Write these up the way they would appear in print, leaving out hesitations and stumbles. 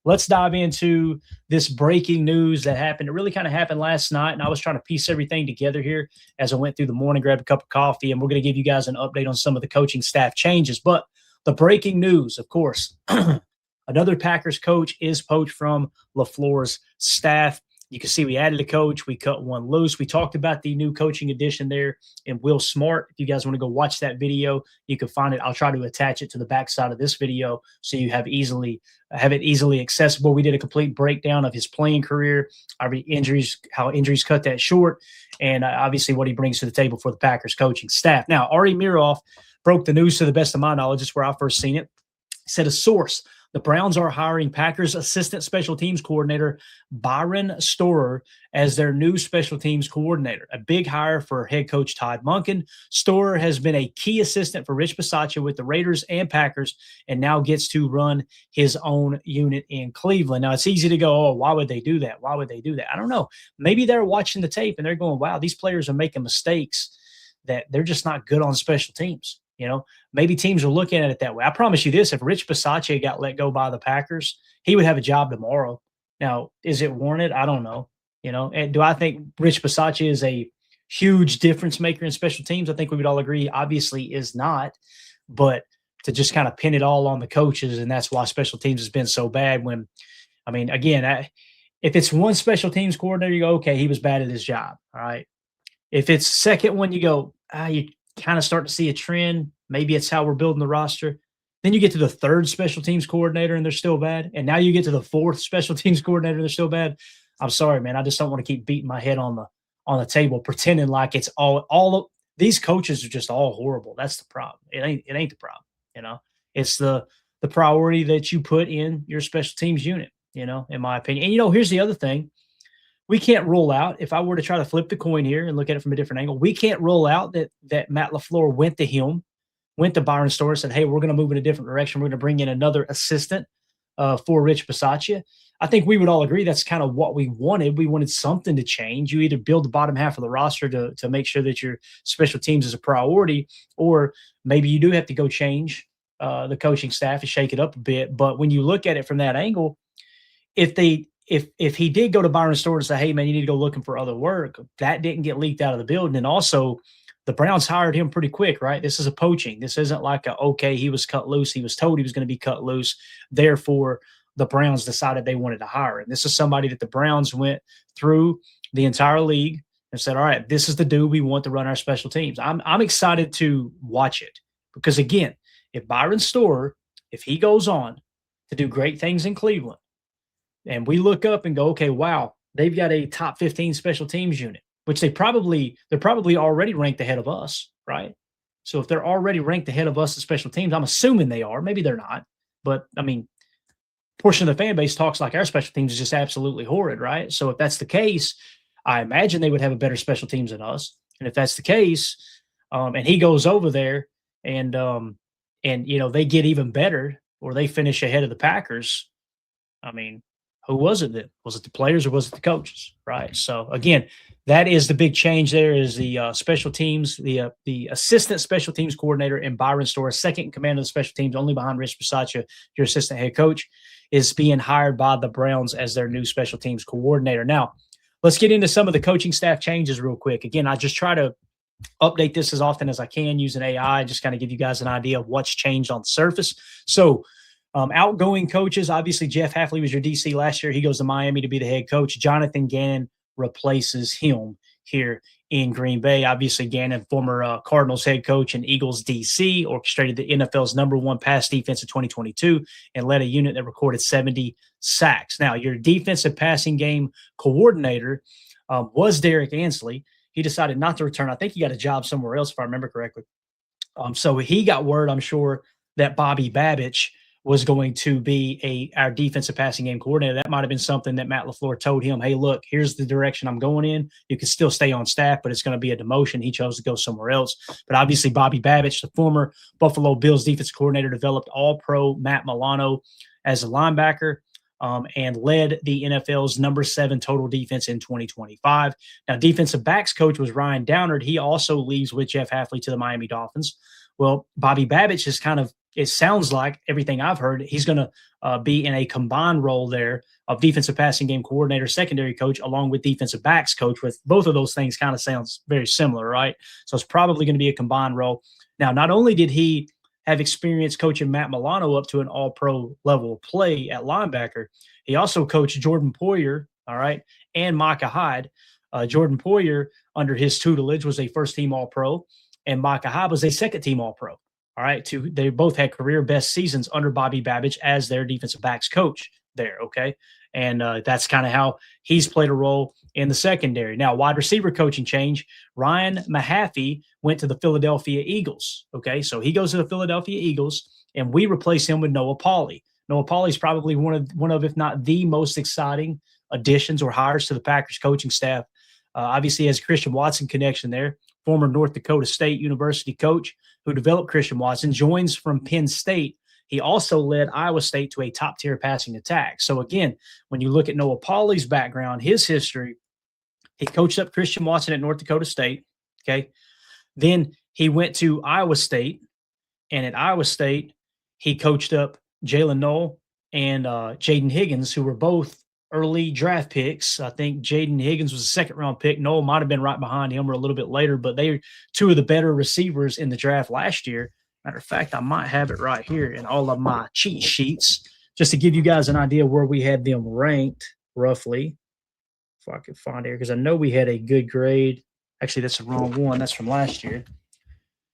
let's dive into this breaking news that happened. It really kind of happened last night, and I was trying to piece everything together here as I went through the morning, grabbed a cup of coffee, and we're going to give you guys an update on some of the coaching staff changes. But the breaking news, of course, another Packers coach is poached from LaFleur's staff. You can see we added a coach. We cut one loose. We talked about the new coaching addition there in Will Smart. If you guys want to go watch that video, you can find it. I'll try to attach it to the backside of this video so you have it easily accessible. We did a complete breakdown of his playing career, how injuries cut that short, and obviously what he brings to the table for the Packers coaching staff. Now, Ari Miroff broke the news to the best of my knowledge. It's where I first seen it. Said a source, the Browns are hiring Packers assistant special teams coordinator Byron Storer as their new special teams coordinator, a big hire for head coach Todd Monken. Storer has been a key assistant for Rich Bisaccia with the Raiders and Packers and now gets to run his own unit in Cleveland. Now, it's easy to go, oh, why would they do that? Why would they do that? I don't know. Maybe they're watching the tape and they're going, wow, these players are making mistakes that they're just not good on special teams. You know, maybe teams are looking at it that way. I promise you this, if Rich Bisaccia got let go by the Packers, he would have a job tomorrow. Now, is it warranted? I don't know. You know, and do I think Rich Bisaccia is a huge difference maker in special teams? I think we would all agree, obviously is not. But to just kind of pin it all on the coaches, and that's why special teams has been so bad when, I mean, again, if it's one special teams coordinator, you go, okay, he was bad at his job. All right. If it's second one, you go, you kind of start to see a trend. Maybe it's how we're building the roster. Then you get to the third special teams coordinator and they're still bad. And now you get to the fourth special teams coordinator and they're still bad. I'm sorry, man. I just don't want to keep beating my head on the table, pretending like it's all of these coaches are just all horrible. That's the problem. It ain't the problem. You know, it's the priority that you put in your special teams unit, you know, in my opinion. And, you know, here's the other thing. We can't rule out, if I were to try to flip the coin here and look at it from a different angle, we can't rule out that Matt LaFleur went to Byron Storer and said, hey, we're going to move in a different direction. We're going to bring in another assistant for Rich Bisaccia. I think we would all agree that's kind of what we wanted. We wanted something to change. You either build the bottom half of the roster to make sure that your special teams is a priority, or maybe you do have to go change the coaching staff and shake it up a bit. But when you look at it from that angle, if he did go to Byron Storer and say, hey, man, you need to go looking for other work, that didn't get leaked out of the building. And also, the Browns hired him pretty quick, right? This is a poaching. This isn't like okay, he was cut loose. He was told he was going to be cut loose. Therefore, the Browns decided they wanted to hire him. This is somebody that the Browns went through the entire league and said, all right, this is the dude we want to run our special teams. I'm excited to watch it because, again, if Byron Storer, if he goes on to do great things in Cleveland, and we look up and go, okay, wow, they've got a top 15 special teams unit, which they're probably already ranked ahead of us, right? So if they're already ranked ahead of us in special teams, I'm assuming they are. Maybe they're not. But, I mean, portion of the fan base talks like our special teams is just absolutely horrid, right? So if that's the case, I imagine they would have a better special teams than us. And if that's the case, and he goes over there and you know, they get even better or they finish ahead of the Packers, I mean, who was it then? Was it the players or was it the coaches, right? So, again, that is the big change there is the special teams, the assistant special teams coordinator and Byron Storer, second in command of the special teams, only behind Rich Bisaccia, your assistant head coach, is being hired by the Browns as their new special teams coordinator. Now, let's get into some of the coaching staff changes real quick. Again, I just try to update this as often as I can using AI, just kind of give you guys an idea of what's changed on the surface. So, outgoing coaches, obviously Jeff Hafley was your DC last year. He goes to Miami to be the head coach. Jonathan Gannon replaces him here in Green Bay. Obviously, Gannon, former Cardinals head coach and Eagles DC, orchestrated the NFL's #1 pass defense in 2022 and led a unit that recorded 70 sacks. Now, your defensive passing game coordinator was Derrick Ansley. He decided not to return. I think he got a job somewhere else, if I remember correctly. So he got word, I'm sure, that Bobby Babich was going to be our defensive passing game coordinator. That might have been something that Matt LaFleur told him, hey, look, here's the direction I'm going in. You can still stay on staff, but it's going to be a demotion. He chose to go somewhere else. But obviously Bobby Babich, the former Buffalo Bills defensive coordinator, developed all-pro Matt Milano as a linebacker and led the NFL's #7 total defense in 2025. Now, defensive backs coach was Ryan Downard. He also leaves with Jeff Hafley to the Miami Dolphins. Well, Bobby Babich has kind of it sounds like everything I've heard, he's going to be in a combined role there of defensive passing game coordinator, secondary coach, along with defensive backs coach. With both of those things kind of sounds very similar, right? So it's probably going to be a combined role. Now, not only did he have experience coaching Matt Milano up to an all-pro level of play at linebacker, he also coached Jordan Poyer, all right, and Micah Hyde. Jordan Poyer, under his tutelage, was a first-team all-pro, and Micah Hyde was a second-team all-pro. All right, they both had career best seasons under Bobby Babich as their defensive backs coach there, okay? And that's kind of how he's played a role in the secondary. Now, wide receiver coaching change, Ryan Mahaffey went to the Philadelphia Eagles, okay? So he goes to the Philadelphia Eagles, and we replace him with Noah Pauley. Noah Pauley is probably one of, if not the most exciting additions or hires to the Packers coaching staff. Obviously, has a Christian Watson connection there, former North Dakota State University coach who developed Christian Watson, joins from Penn State. He also led Iowa State to a top-tier passing attack. So, again, when you look at Noah Pauley's background, his history, he coached up Christian Watson at North Dakota State, okay? Then he went to Iowa State, and at Iowa State, he coached up Jalen Noel and Jaden Higgins, who were both early draft picks. I think Jaden Higgins was a second-round pick. Noel might have been right behind him or a little bit later, but they are two of the better receivers in the draft last year. Matter of fact, I might have it right here in all of my cheat sheets just to give you guys an idea where we had them ranked roughly, if I could find it here, because I know we had a good grade. Actually, that's the wrong one. That's from last year.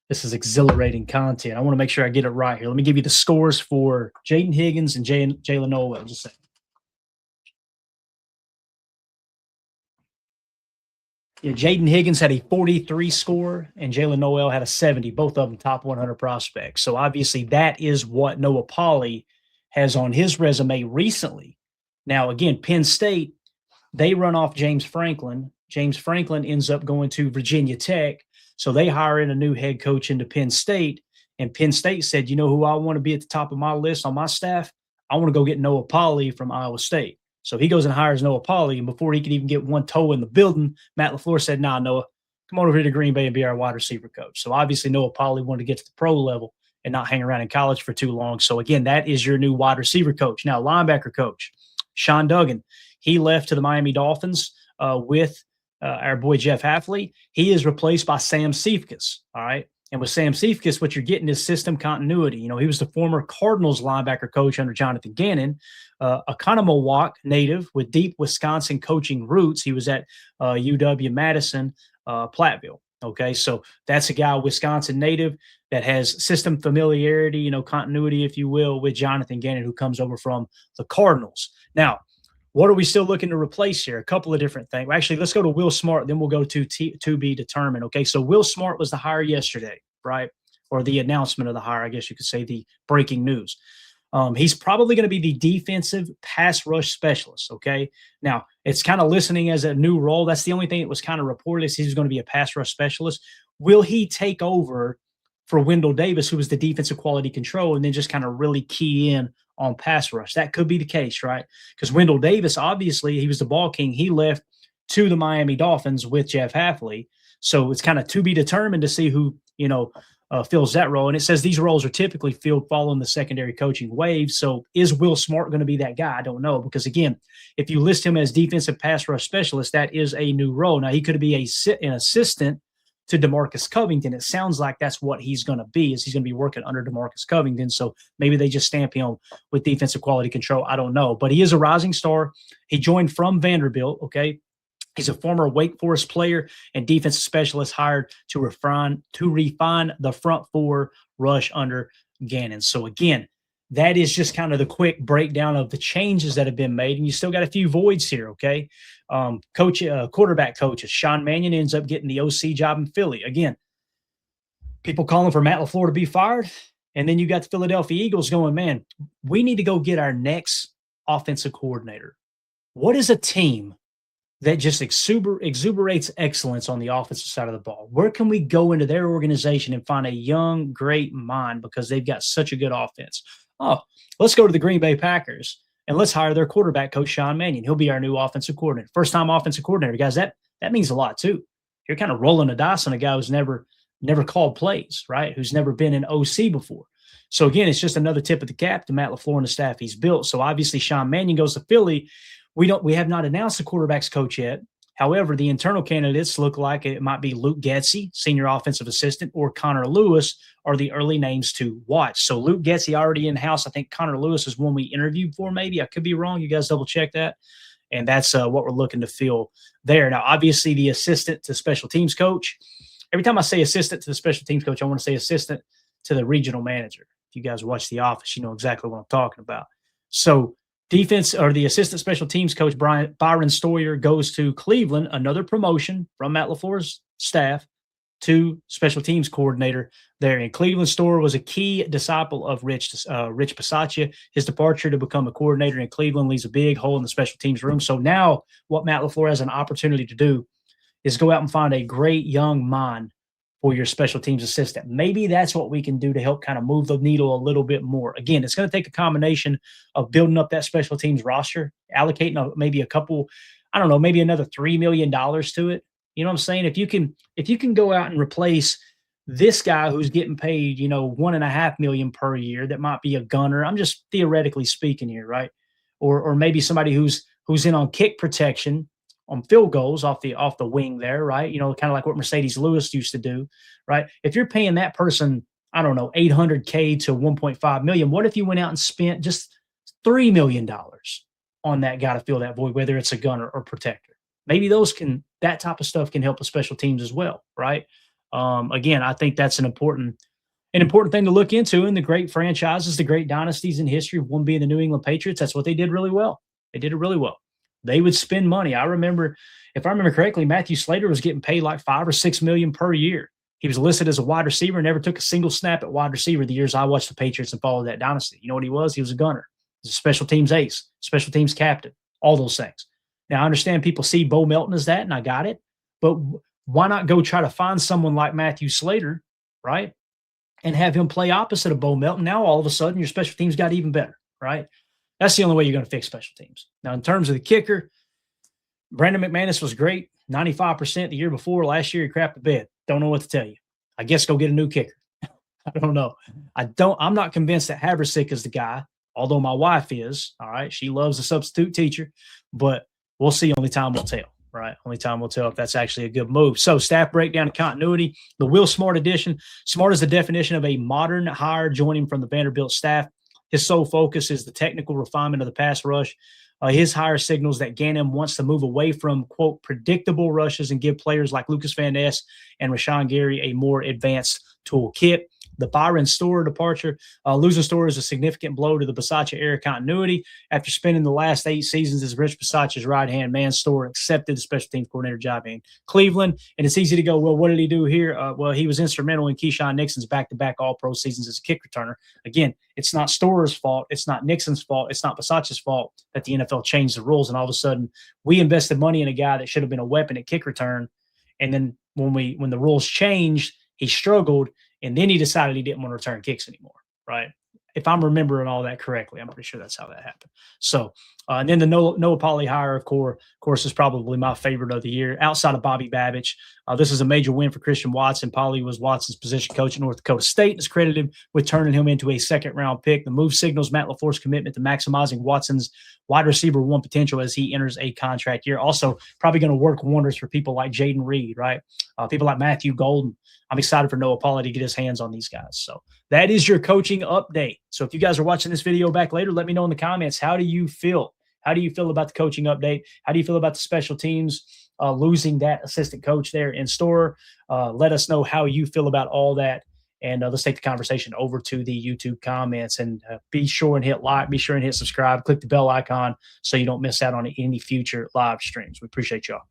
This is exhilarating content. I want to make sure I get it right here. Let me give you the scores for Jaden Higgins and Jalen Noel. Just a second. Yeah, Jaden Higgins had a 43 score, and Jalen Noel had a 70, both of them top 100 prospects. So, obviously, that is what Noah Pauley has on his resume recently. Now, again, Penn State, they run off James Franklin. James Franklin ends up going to Virginia Tech, so they hire in a new head coach into Penn State, and Penn State said, you know who I want to be at the top of my list on my staff? I want to go get Noah Pauley from Iowa State. So he goes and hires Noah Pauley, and before he could even get one toe in the building, Matt LaFleur said, nah, Noah, come on over here to Green Bay and be our wide receiver coach. So obviously Noah Pauley wanted to get to the pro level and not hang around in college for too long. So again, that is your new wide receiver coach. Now, linebacker coach, Sean Duggan, he left to the Miami Dolphins with our boy Jeff Hafley. He is replaced by Sam Cephas, all right? And with Sam Cephas, what you're getting is system continuity. You know, he was the former Cardinals linebacker coach under Jonathan Gannon, a Conomowoc native with deep Wisconsin coaching roots. He was at UW-Madison, Platteville. Okay, so that's a guy, Wisconsin native, that has system familiarity, you know, continuity, if you will, with Jonathan Gannon, who comes over from the Cardinals. Now, what are we still looking to replace here? A couple of different things. Actually, let's go to Will Smart, then we'll go to be determined. Okay, so Will Smart was the hire yesterday, right? Or the announcement of the hire, I guess you could say, the breaking news. He's probably going to be the defensive pass rush specialist, okay? Now, it's kind of listening as a new role. That's the only thing that was kind of reported is he's going to be a pass rush specialist. Will he take over for Wendell Davis, who was the defensive quality control, and then just kind of really key in on pass rush? That could be the case, right? Because Wendell Davis, obviously, he was the ball king. He left to the Miami Dolphins with Jeff Hafley. So it's kind of to be determined to see who, you know, fills that role. And it says these roles are typically filled following the secondary coaching wave. So is Will Smart going to be that guy? I don't know. Because, again, if you list him as defensive pass rush specialist, that is a new role. Now, he could be an assistant to DeMarcus Covington. It sounds like that's what he's going to be, is he's going to be working under DeMarcus Covington. So maybe they just stamp him with defensive quality control. I don't know. But he is a rising star. He joined from Vanderbilt, okay? He's a former Wake Forest player and defensive specialist hired to refine the front four rush under Gannon. So, again, that is just kind of the quick breakdown of the changes that have been made. And you still got a few voids here, okay? Quarterback coaches. Sean Mannion ends up getting the OC job in Philly. Again, people calling for Matt LaFleur to be fired. And then you got the Philadelphia Eagles going, man, we need to go get our next offensive coordinator. What is a team that just exuberates excellence on the offensive side of the ball? Where can we go into their organization and find a young, great mind because they've got such a good offense? Oh, let's go to the Green Bay Packers and let's hire their quarterback coach, Sean Mannion. He'll be our new offensive coordinator. First-time offensive coordinator. Guys, that means a lot too. You're kind of rolling the dice on a guy who's never called plays, right? Who's never been an OC before. So again, it's just another tip of the cap to Matt LaFleur and the staff he's built. So obviously Sean Mannion goes to Philly. We have not announced the quarterback's coach yet. However, the internal candidates look like it might be Luke Getsy, senior offensive assistant, or Connor Lewis are the early names to watch. So Luke Getsy already in-house. I think Connor Lewis is one we interviewed for maybe. I could be wrong. You guys double check that. And that's what we're looking to fill there. Now, obviously, the assistant to special teams coach. Every time I say assistant to the special teams coach, I want to say assistant to the regional manager. If you guys watch The Office, you know exactly what I'm talking about. So defense or the assistant special teams coach, Byron Stoyer, goes to Cleveland, another promotion from Matt LaFleur's staff to special teams coordinator there. And Cleveland. Stoyer was a key disciple of Rich Bisaccia. His departure to become a coordinator in Cleveland leaves a big hole in the special teams room. So now what Matt LaFleur has an opportunity to do is go out and find a great young mind for your special teams assistant. Maybe that's what we can do to help kind of move the needle a little bit more. Again, it's going to take a combination of building up that special teams roster, allocating maybe a couple, I don't know, maybe another $3 million to it. You know what I'm saying? If you can go out and replace this guy who's getting paid, $1.5 million per year, that might be a gunner. I'm just theoretically speaking here, right? Or maybe somebody who's in on kick protection, on field goals off the wing there, right? Kind of like what Mercedes Lewis used to do, right? If you're paying that person, I don't know, $800K to $1.5 million, what if you went out and spent just $3 million on that guy to fill that void, whether it's a gunner or protector? Maybe that type of stuff can help with special teams as well, right? Again, I think that's an important thing to look into. And the great franchises, the great dynasties in history, one being the New England Patriots, that's what they did really well. They did it really well. They would spend money. I remember, if I remember correctly, Matthew Slater was getting paid like $5 or $6 million per year. He was listed as a wide receiver, never took a single snap at wide receiver the years I watched the Patriots and followed that dynasty. You know what he was? He was a gunner. He was a special teams ace, special teams captain, all those things. Now, I understand people see Bo Melton as that, and I got it. But why not go try to find someone like Matthew Slater, right, and have him play opposite of Bo Melton? Now, all of a sudden, your special teams got even better, right? That's the only way you're going to fix special teams. Now, in terms of the kicker, Brandon McManus was great, 95% the year before. Last year, he crapped the bed. Don't know what to tell you. I guess go get a new kicker. I don't know. I'm not convinced that Haversick is the guy, although my wife is. All right, she loves a substitute teacher, but we'll see. Only time will tell, right? Only time will tell if that's actually a good move. So, staff breakdown and continuity. The Will Smart edition. Smart is the definition of a modern hire joining from the Vanderbilt staff. His sole focus is the technical refinement of the pass rush. His hire signals that Gannon wants to move away from, quote, predictable rushes and give players like Lucas Van Ness and Rashawn Gary a more advanced toolkit. The Byron Stoyer departure. Losing Stoyer is a significant blow to the Bisaccia-era continuity. After spending the last 8 seasons as Rich Bisaccia's right-hand man, Stoyer accepted the special teams coordinator job in Cleveland. And it's easy to go, well, what did he do here? Well, he was instrumental in Keyshawn Nixon's back-to-back all-pro seasons as a kick returner. Again, it's not Stoyer's fault. It's not Nixon's fault. It's not Bisaccia's fault that the NFL changed the rules. And all of a sudden, we invested money in a guy that should have been a weapon at kick return. And then when the rules changed, he struggled. And then he decided he didn't want to return kicks anymore, right? If I'm remembering all that correctly, I'm pretty sure that's how that happened. So, and then the Noah Polley hire, of course, is probably my favorite of the year, outside of Bobby Babich. This is a major win for Christian Watson. Polley was Watson's position coach at North Dakota State and is credited with turning him into a second-round pick. The move signals Matt LaFleur's commitment to maximizing Watson's wide receiver one potential as he enters a contract year. Also, probably going to work wonders for people like Jaden Reed, right? People like Matthew Golden. I'm excited for Noah Polley to get his hands on these guys. So that is your coaching update. So if you guys are watching this video back later, let me know in the comments, how do you feel? How do you feel about the coaching update? How do you feel about the special teams losing that assistant coach there in Stoyer? Let us know how you feel about all that. And let's take the conversation over to the YouTube comments. And be sure and hit like, be sure and hit subscribe, click the bell icon so you don't miss out on any future live streams. We appreciate y'all.